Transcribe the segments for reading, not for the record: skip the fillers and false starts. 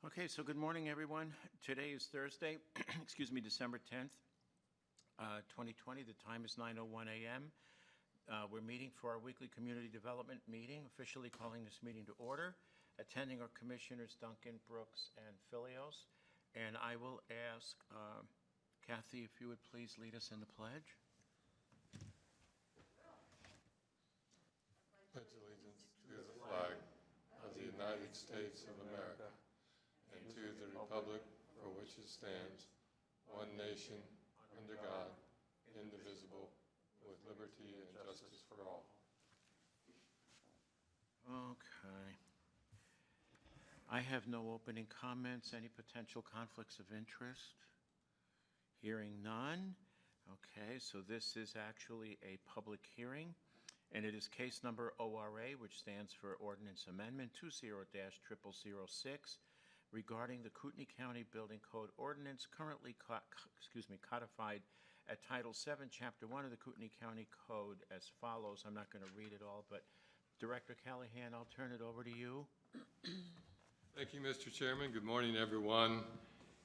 Okay, so good morning, everyone. Today is Thursday, excuse me, December 10th, 2020. The time is 9:01 a.m. We're meeting for our weekly community development meeting, officially calling this meeting to order. Attending are Commissioners Duncan, Brooks, and Filios. And I will ask Kathy if you would please lead us in the pledge. Pledge allegiance to the flag of the United States of America and to the republic for which it stands, one nation, under God, indivisible, with liberty and justice for all. Okay. I have no opening comments. Any potential conflicts of interest? Hearing none. Okay, so this is actually a public hearing, and it is case number ORA, which stands for Ordinance Amendment 20-0006, regarding the Kootenai County Building Code Ordinance, currently codified at Title 7, Chapter 1 of the Kootenai County Code as follows. I'm not going to read it all, but Director Callahan, I'll turn it over to you. Thank you, Mr. Chairman. Good morning, everyone.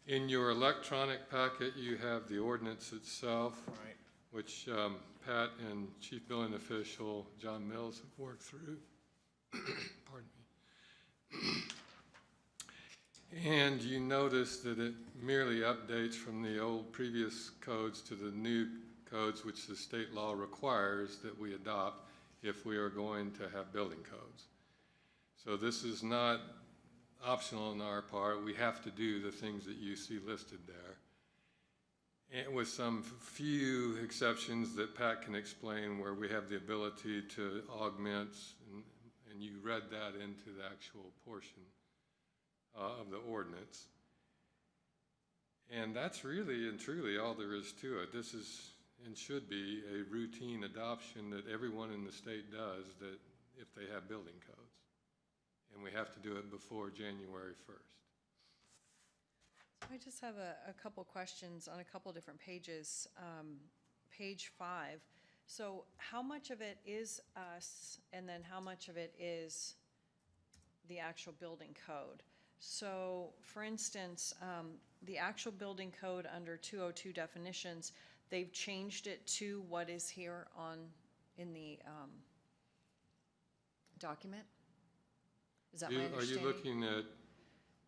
In your electronic packet, you have the ordinance itself, Right. which Pat and Chief Billing Official John Mills have worked through. Pardon me. And you notice that it merely updates from the old previous codes to the new codes, which the state law requires that we adopt if we are going to have building codes. So this is not optional on our part. We have to do the things that you see listed there. And with some few exceptions that Pat can explain, where we have the ability to augment, and you read that into the actual portion of the ordinance. And that's really and truly all there is to it. This is and should be a routine adoption that everyone in the state does, that if they have building codes. And we have to do it before January 1st. I just have a couple questions on a couple different pages. Page 5. So how much of it is us, and then how much of it is the actual building code? So, for instance, the actual building code under 202 definitions, they've changed it to what is here in the document? Is that my understanding? Are you looking at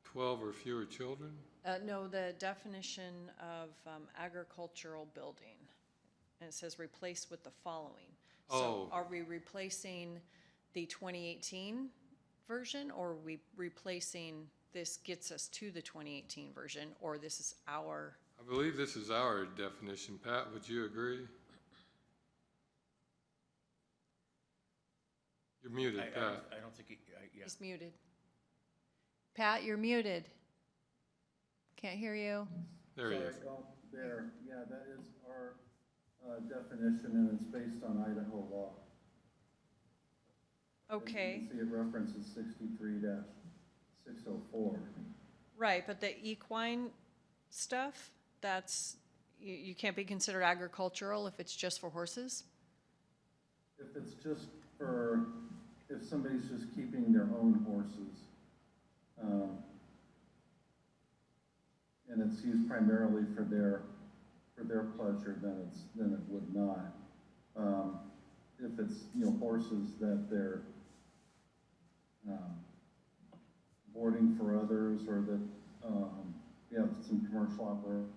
12 or fewer children? No, the definition of agricultural building. And it says replace with the following. So are we replacing the 2018 version, or are we replacing this gets us to the 2018 version, or this is our? I believe this is our definition. Pat, would you agree? You're muted, Pat. I don't think yeah. He's muted. Pat, you're muted. Can't hear you. There he is. There, yeah, that is our definition, and it's based on Idaho law. Okay. You can see it references 63-604. Right, but the equine stuff, that's, you can't be considered agricultural if it's just for horses? If it's just for, if somebody's just keeping their own horses, and it's used primarily for their pleasure, then it would not. If it's, horses that they're boarding for others, or that some commercial operation.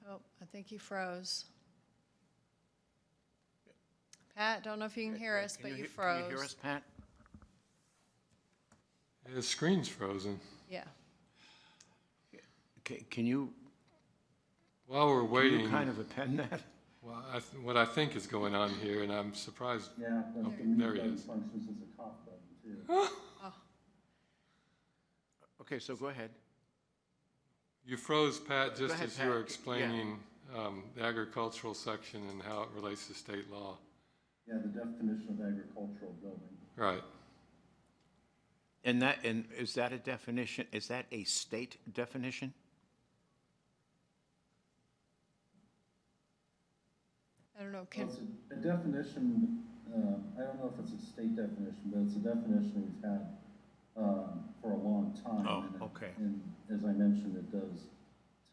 Oh, I think he froze. Pat, don't know if you can hear us, but you froze. Can you hear us, Pat? His screen's frozen. Yeah. Can you? While we're waiting, Can you kind of append that? well, what I think is going on here, and I'm surprised. Yeah, there he is. Functions as a cough button too. Oh. Okay, so go ahead. You froze, Pat, just ahead, as you were Pat. explaining the agricultural section and how it relates to state law. Yeah, the definition of agricultural building. Right. And is that a definition? Is that a state definition? I don't know. Well, it's a definition. I don't know if it's a state definition, but it's a definition we've had for a long time. Oh, and it- okay. And as I mentioned, it does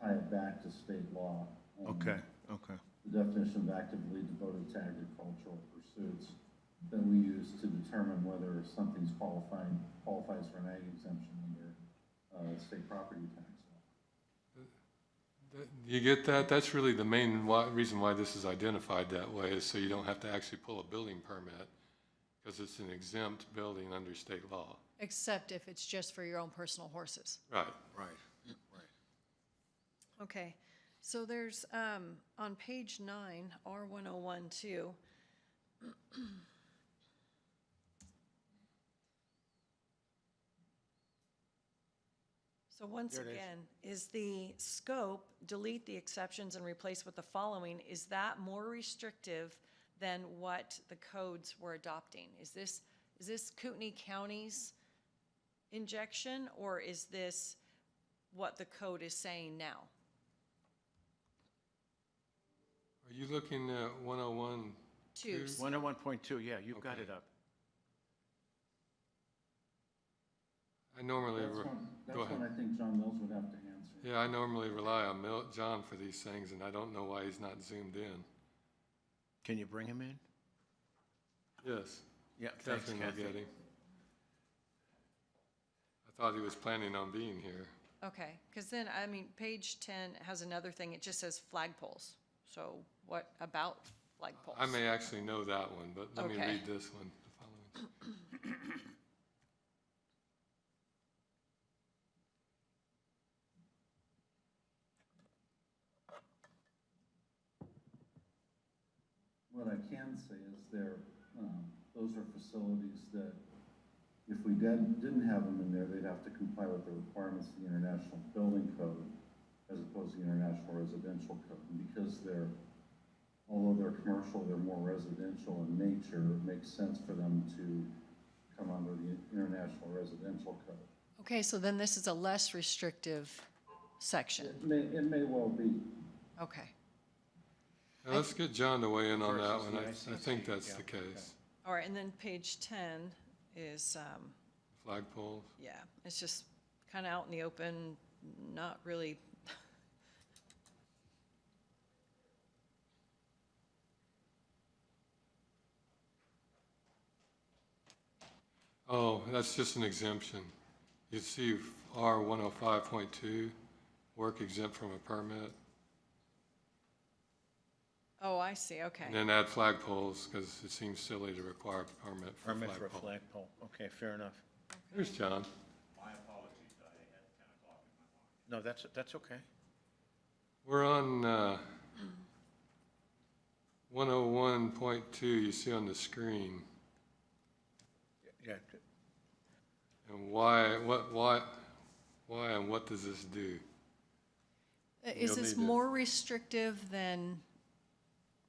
tie it back to state law. Okay, okay. The definition of actively devoted to agricultural pursuits that we use to determine whether something's qualifies for an ag exemption under state property tax law. You get that? That's really the main reason why this is identified that way, is so you don't have to actually pull a building permit, because it's an exempt building under state law. Except if it's just for your own personal horses. Right. Right, right. Okay, so there's, on page 9, R1012. So once There it is. again, is the scope, delete the exceptions and replace with the following, is that more restrictive than what the codes were adopting? Is this Kootenai County's injection, or is this what the code is saying now? Are you looking at 101? Two. 101.2, yeah, you've got Okay. it up. I normally, That's go ahead. one I think John Mills would have to answer. Yeah, I normally rely on John for these things, and I don't know why he's not zoomed in. Can you bring him in? Yes, Yeah, thanks, Catherine will Kathy. get him. I thought he was planning on being here. Okay, because then, I mean, page 10 has another thing, it just says flagpoles. So what about flagpoles? I may actually know that one, but let me Okay. read this one, the following. What I can say is those are facilities that if we didn't have them in there, they'd have to comply with the requirements of the International Building Code as opposed to the International Residential Code. And because although they're commercial, they're more residential in nature, it makes sense for them to come under the International Residential Code. Okay, so then this is a less restrictive section. It may well be. Okay, Now, let's get John to weigh in on that Versus one. the I ICC, think that's yeah, the okay. case. all right, and then page 10 is, Flagpoles. yeah, it's just kind of out in the open, not really. Oh, that's just an exemption. You see R 105.2, work exempt from a permit, Oh, I see, okay. and then add flagpoles, because it seems silly to require a permit for a Permit for a flagpole. flagpole. Okay, fair enough. There's John. My apologies, I had 10 o'clock in my mind. No, that's okay. We're on 101.2, you see on the screen. Yeah, And why, and what does this do? Is You'll this need to- more restrictive than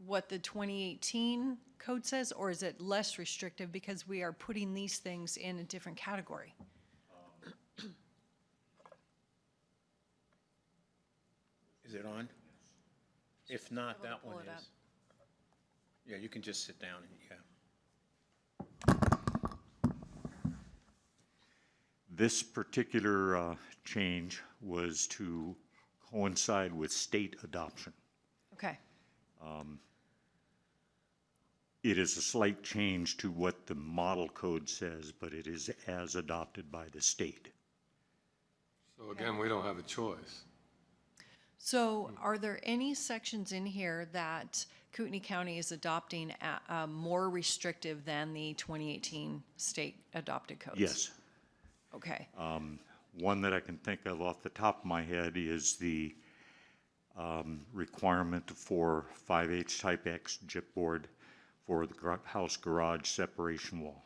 what the 2018 code says, or is it less restrictive because we are putting these things in a different category? is it on? If not, Able to that pull one it up. is. Yeah, you can just sit down and, yeah. This particular change was to coincide with state adoption. Okay, It is a slight change to what the model code says, but it is as adopted by the state. So again, we don't have a choice. so are there any sections in here that Kootenai County is adopting more restrictive than the 2018 state adopted codes? Yes. Okay, One that I can think of off the top of my head is the requirement for 5H type X gypboard for the house garage separation wall.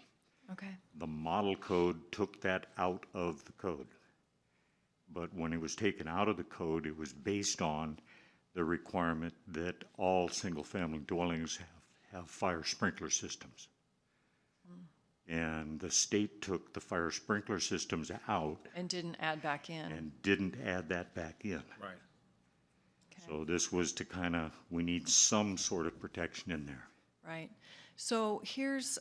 okay, The model code took that out of the code. But when it was taken out of the code, it was based on the requirement that all single-family dwellings have fire sprinkler systems. And the state took the fire sprinkler systems out and didn't add back in? and didn't add that back in. Right. So this was to kind of, we need some sort of protection in there. Right. So here's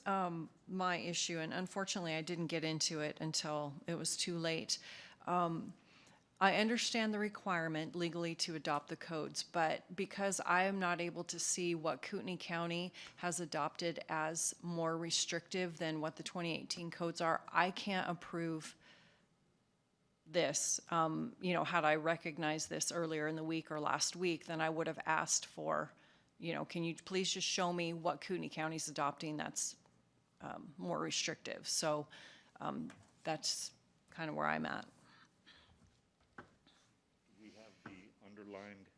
my issue, and unfortunately, I didn't get into it until it was too late. I understand the requirement legally to adopt the codes, but because I am not able to see what Kootenai County has adopted as more restrictive than what the 2018 codes are, I can't approve this. You know, had I recognized this earlier in the week or last week, then I would have asked for, you know, can you please just show me what Kootenai County's adopting that's more restrictive? So that's kind of where I'm at. We have the underlined.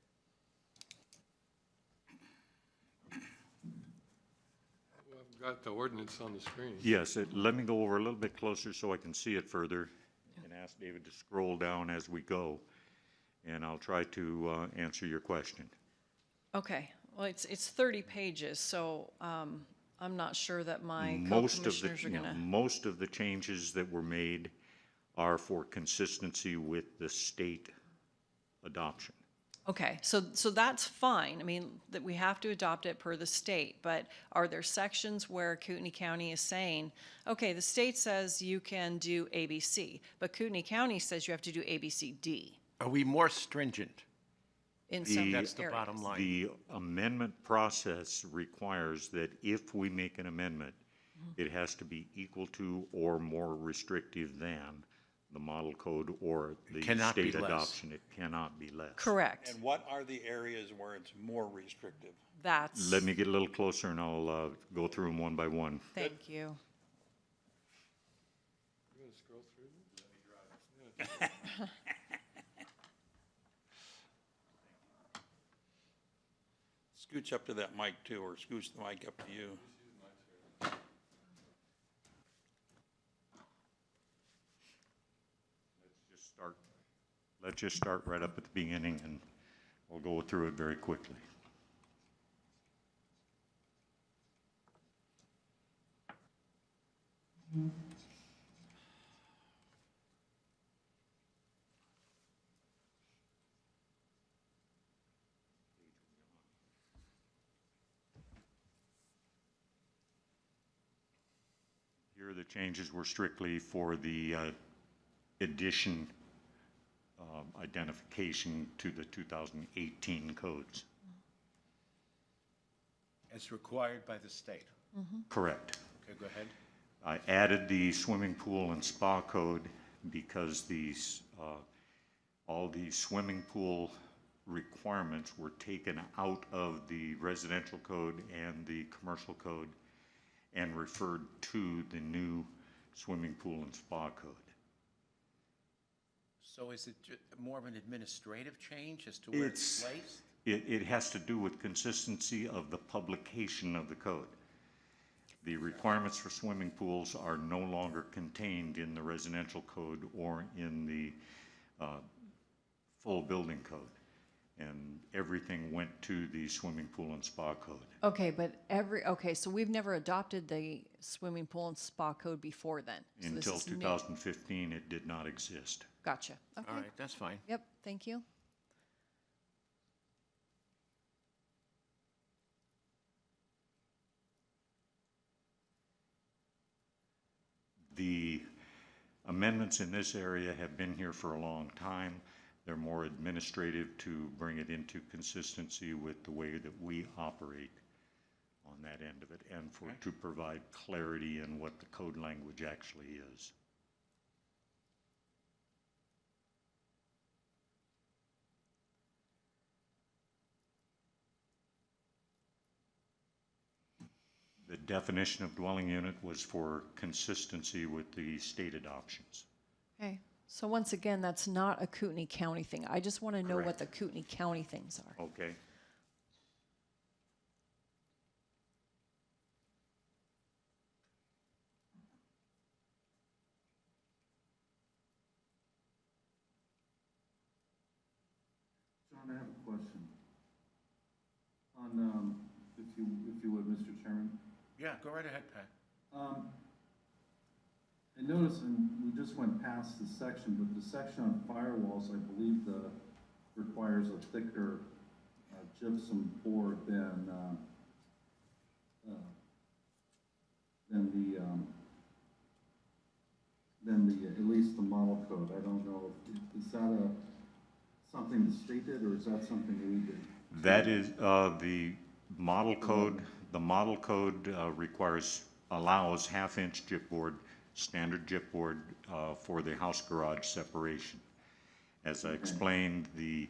Well, I've got the ordinance on the screen. Yes, let me go over a little bit closer so I can see it further and ask David to scroll down as we go, and I'll try to answer your question. Okay, well, it's 30 pages, so I'm not sure that my Most of the, co-commissioners are yeah, gonna. most of the changes that were made are for consistency with the state adoption. Okay, so that's fine. I mean, that we have to adopt it per the state, but are there sections where Kootenai County is saying, okay, the state says you can do ABC, but Kootenai County says you have to do ABCD Are we more stringent? in some areas? That's the bottom line. The amendment process requires that if we make an amendment, it has to be equal to or more restrictive than the model code or the Cannot be state less. adoption. It cannot be less. Correct. And what are the areas where it's more restrictive? That's, Let me get a little closer and I'll go through them one by one. thank you. You want to scroll through them? Scooch up to that mic too, or scooch the mic up to you. Let's just start right up at the beginning and we'll go through it very quickly. Here, the changes were strictly for the addition identification to the 2018 codes. As required by the state. Correct. Okay, go ahead. I added the swimming pool and spa code because these, all the swimming pool requirements were taken out of the residential code and the commercial code and referred to the new swimming pool and spa code. So is it more of an administrative change as to where it's placed? It has to do with consistency of the publication of the code. The requirements for swimming pools are no longer contained in the residential code or in the full building code. And everything went to the swimming pool and spa code. Okay, but okay, so we've never adopted the swimming pool and spa code before then? So this Until is new. 2015, it did not exist. Gotcha, okay. All right, that's fine. Yep, thank you. The amendments in this area have been here for a long time. They're more administrative to bring it into consistency with the way that we operate on that end of it and for to provide clarity in what the code language actually is. The definition of dwelling unit was for consistency with the state adoptions. Okay, so once again, that's not a Kootenai County thing. I just want to know what Correct. the Kootenai County things are. Okay. John, I have a question. On, if you would, Mr. Chairman. Yeah, go right ahead, Pat. I noticed, and we just went past this section, but the section on firewalls, I believe requires a thicker gypsum board than than the, at least the model code. I don't know, is that something the state did, or is that something we did? That is, the model code allows half-inch gypboard, standard gypboard, for the house garage separation. As I explained, the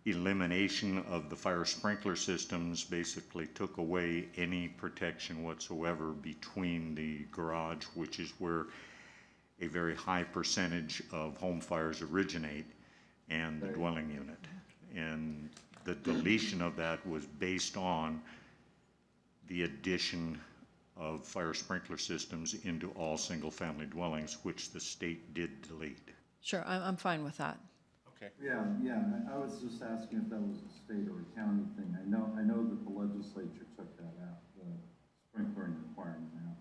elimination of the fire sprinkler systems basically took away any protection whatsoever between the garage, which is where a very high percentage of home fires originate, and the dwelling unit. And the deletion of that was based on the addition of fire sprinkler systems into all single-family dwellings, which the state did delete. Sure, I'm fine with that. Okay. Yeah, I was just asking if that was a state or a county thing. I know that the legislature took that out, the sprinkling requirement out.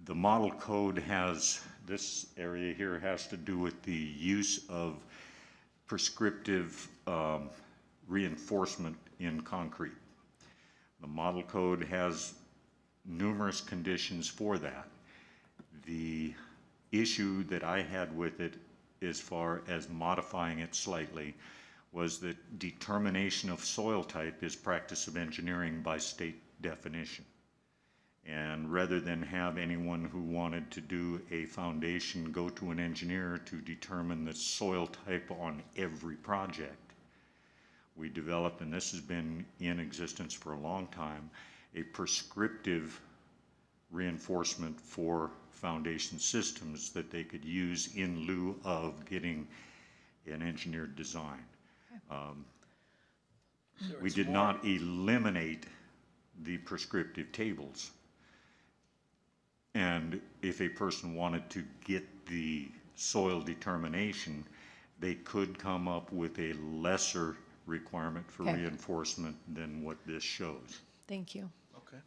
The model code has, this area here has to do with the use of prescriptive reinforcement in concrete. The model code has numerous conditions for that. The issue that I had with it, as far as modifying it slightly, was that determination of soil type is practice of engineering by state definition. And rather than have anyone who wanted to do a foundation go to an engineer to determine the soil type on every project, we developed, and this has been in existence for a long time, a prescriptive reinforcement for foundation systems that they could use in lieu of getting an engineered design. We did not eliminate the prescriptive tables. And if a person wanted to get the soil determination, they could come up with a lesser requirement for Okay. reinforcement than what this shows. Thank you. Okay.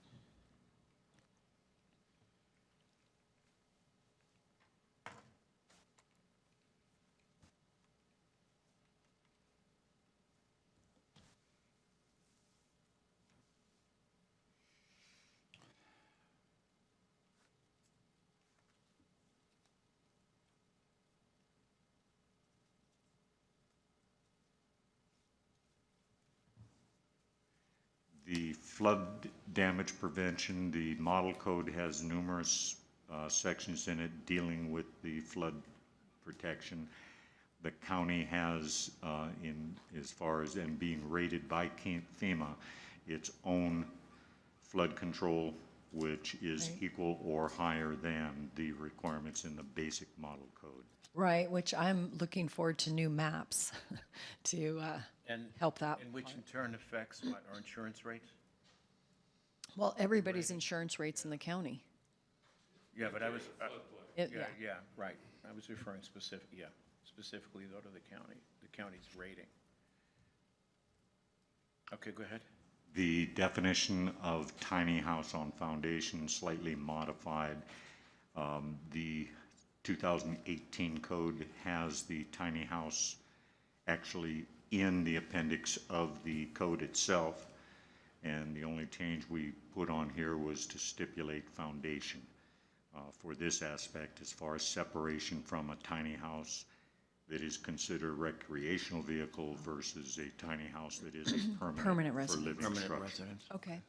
The flood damage prevention, the model code has numerous sections in it dealing with the flood protection. The county has, as far as and being rated by FEMA, its own flood control, which is Right. equal or higher than the requirements in the basic model code. Right, which I'm looking forward to new maps to And help that. and which in turn affects what, our insurance rates? Well, everybody's insurance rates in the county. Yeah, but I was, It- yeah, right. I was referring specifically though to the county's rating. Okay, go ahead. The definition of tiny house on foundation slightly modified. The 2018 code has the tiny house actually in the appendix of the code itself, and the only change we put on here was to stipulate foundation for this aspect as far as separation from a tiny house that is considered a recreational vehicle versus a tiny house that is a Permanent permanent for residence. living Permanent structure. residence. Okay.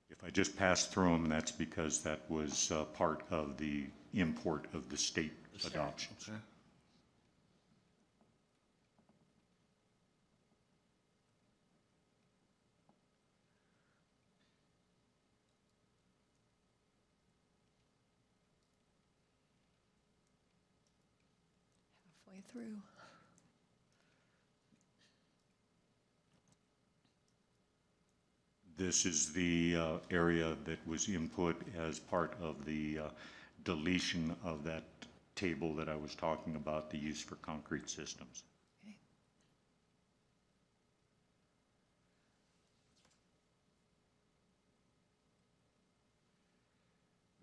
If I just passed through them, that's because that was part of the import of the state adoptions. Okay. Halfway through. This is the area that was input as part of the deletion of that table that I was talking about, the use for concrete systems. Okay.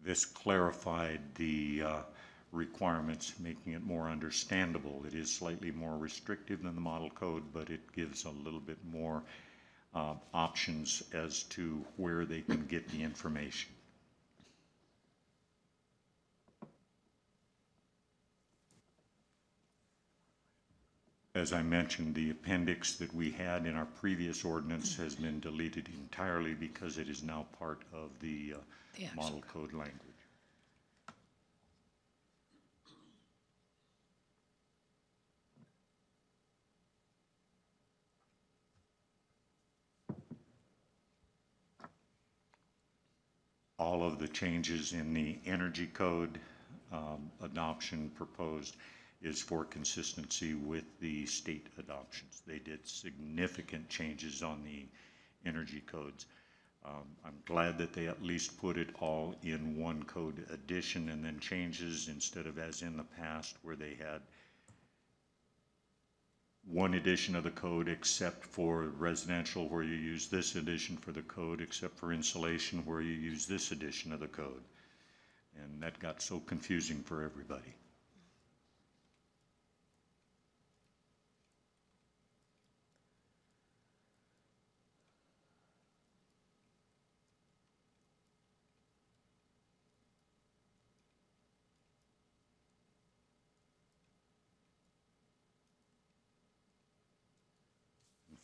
This clarified the requirements, making it more understandable. It is slightly more restrictive than the model code, but it gives a little bit more options as to where they can get the information. As I mentioned, the appendix that we had in our previous ordinance has been deleted entirely because it is now part of the actual model code language. All of the changes in the energy code adoption proposed is for consistency with the state adoptions. They did significant changes on the energy codes. I'm glad that they at least put it all in one code addition and then changes, instead of as in the past where they had one edition of the code except for residential where you use this edition for the code, except for insulation where you use this edition of the code. And that got so confusing for everybody.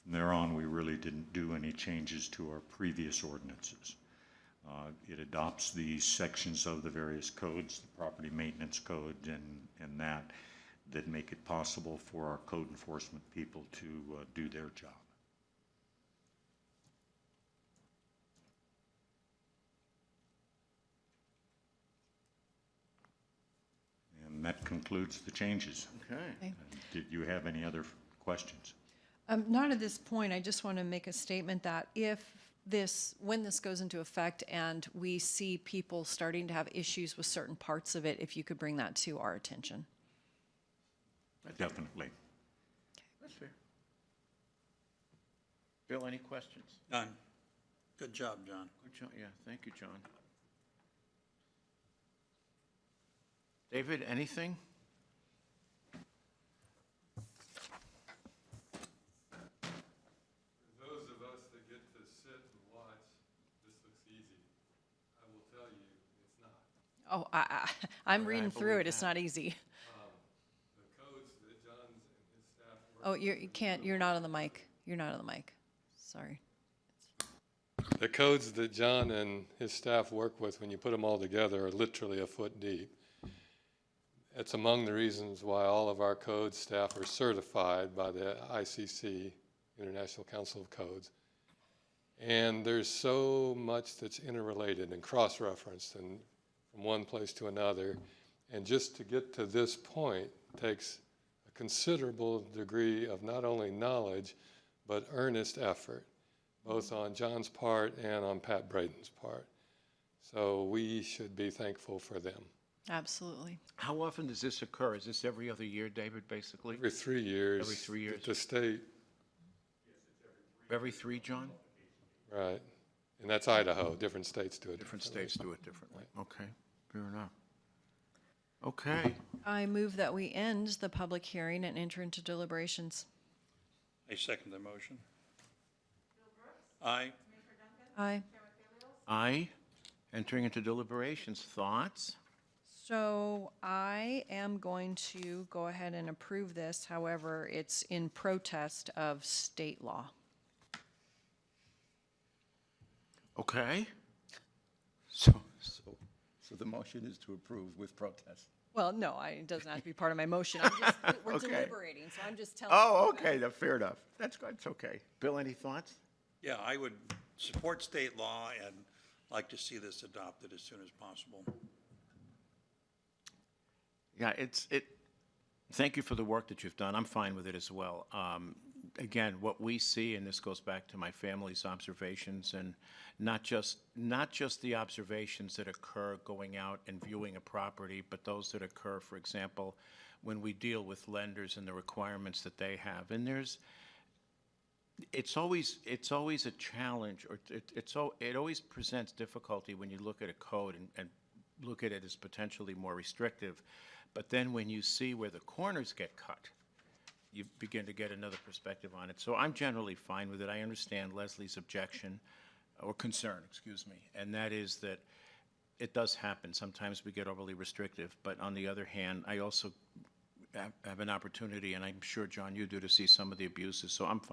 From there on, we really didn't do any changes to our previous ordinances. It adopts the sections of the various codes, the property maintenance code and that make it possible for our code enforcement people to do their job. And that concludes the changes. Okay. Did you have any other questions? Not at this point. I just want to make a statement that when this goes into effect and we see people starting to have issues with certain parts of it, if you could bring that to our attention. Definitely. That's fair. Bill, any questions? None. Good job, John. Good job. Yeah, thank you, John. David, anything? Those of us that get to sit and watch, this looks easy. I will tell you, it's not. Oh, I'm I reading through believe it. It's that. not easy. The codes that John and his staff work Oh, with, you can't. You're not on the mic. You're not on the mic. Sorry. the codes that John and his staff work with, when you put them all together, are literally a foot deep. It's among the reasons why all of our code staff are certified by the ICC, International Council of Codes. And there's so much that's interrelated and cross-referenced and from one place to another. And just to get to this point takes a considerable degree of not only knowledge, but earnest effort, both on John's part and on Pat Braden's part. So we should be thankful for them. Absolutely. How often does this occur? Is this every other year, David, basically? Every 3 years. Every 3 years. The state, Every three, John? right. And that's Idaho. Different states do it Different differently. states do it differently. Okay, fair enough. Okay, I move that we end the public hearing and enter into deliberations. I second the motion. Aye. Aye. aye. Entering into deliberations, thoughts? So I am going to go ahead and approve this. However, it's in protest of state law. Okay, So the motion is to approve with protest. Well, no, it doesn't have to be part of my motion. We're Okay. deliberating, so I'm just telling. oh, okay, fair enough. That's good, it's okay. Bill, any thoughts? Yeah, I would support state law and like to see this adopted as soon as possible. Yeah, thank you for the work that you've done. I'm fine with it as well. Again, what we see, and this goes back to my family's observations, and not just the observations that occur going out and viewing a property, but those that occur, for example, when we deal with lenders and the requirements that they have. And it's always a challenge, or it always presents difficulty when you look at a code and look at it as potentially more restrictive. But then when you see where the corners get cut, you begin to get another perspective on it. So I'm generally fine with it. I understand Leslie's objection, or concern, excuse me, and that is that it does happen. Sometimes we get overly restrictive, but on the other hand, I also have an opportunity, and I'm sure, John, you do, to see some of the abuses, so I'm fine